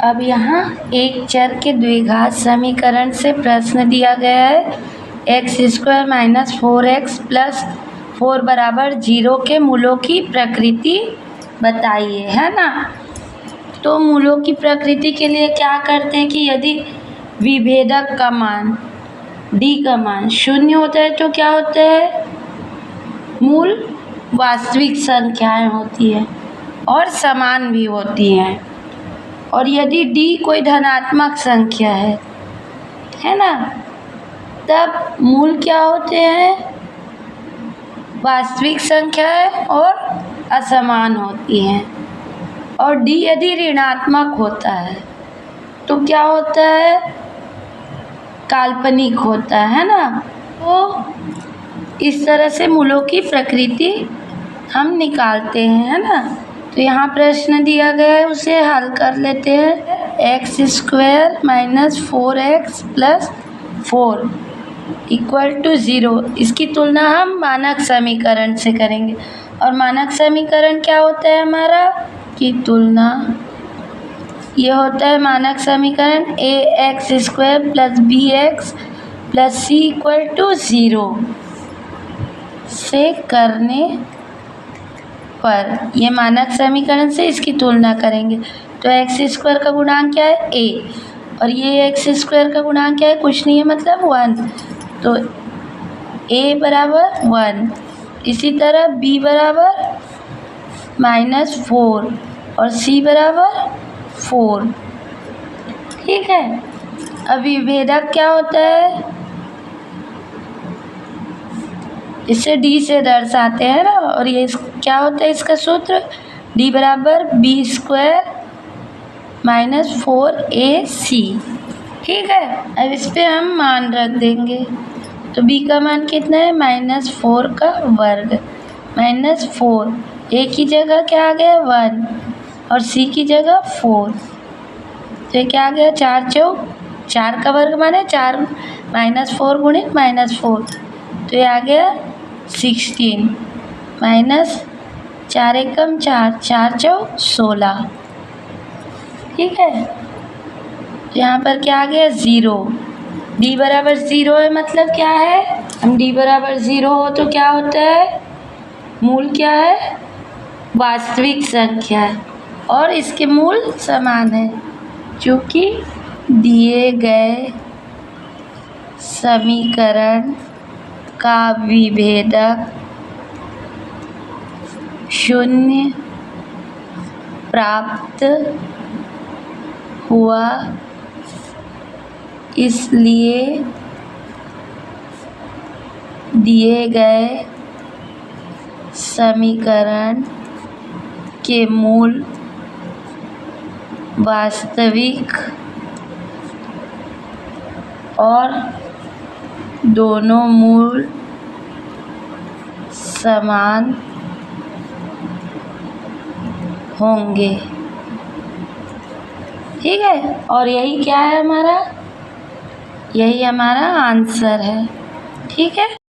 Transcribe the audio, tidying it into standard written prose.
अब यहाँ एक चर के द्विघात समीकरण से प्रश्न दिया गया है x² - 4x + 4 बराबर 0 के मूलों की प्रकृति बताइए, है ना। तो मूलों की प्रकृति के लिए क्या करते हैं कि यदि विभेदक का मान d का मान 0 होता है तो क्या होता है, मूल वास्तविक संख्याएं होती है और समान भी होती हैं। और यदि d कोई धनात्मक संख्या है ना, तब मूल क्या होते हैं, वास्तविक संख्याएं और असमान होती हैं। और d यदि ऋणात्मक होता है तो क्या होता है, काल्पनिक होता है ना। तो इस तरह से मूलों की प्रकृति हम निकालते हैं, है ना। तो यहाँ प्रश्न दिया गया है, उसे हल कर लेते हैं। x² - 4x + 4 = 0। इसकी तुलना हम मानक समीकरण से करेंगे। और मानक समीकरण क्या होता है हमारा, की तुलना ये होता है मानक समीकरण ax² + bx + c = 0 से करने पर ये मानक समीकरण से इसकी तुलना करेंगे। तो x² का गुणांक क्या है, a, और ये x² का गुणांक क्या है, कुछ नहीं है मतलब 1। तो a बराबर 1। इसी तरह b बराबर -4 और c बराबर 4। ठीक है। अब विभेदक क्या होता है, इसे d से दर्शाते हैं ना। और ये क्या होता है इसका सूत्र, d बराबर b² - 4ac। ठीक है। अब इस पे हम मान रख देंगे। तो b का मान कितना है, -4 का वर्ग -4, a की जगह क्या आ गया 1 और c की जगह 4। तो ये क्या आ गया, 4 चौक 4 का वर्ग माने 4 -4 गुणित -4, तो ये आ गया 16 -4 एकम 4, 4 चौक 16। ठीक है। यहाँ पर क्या आ गया 0। d बराबर 0 है, मतलब क्या है, हम d बराबर 0 हो तो क्या होता है, मूल क्या है, वास्तविक संख्या है और इसके मूल समान है। चूँकि दिए गए समीकरण का विभेदक 0 प्राप्त हुआ, इसलिए दिए गए समीकरण के मूल वास्तविक और दोनों मूल समान होंगे। ठीक है। और यही क्या है हमारा, यही हमारा आंसर है। ठीक है।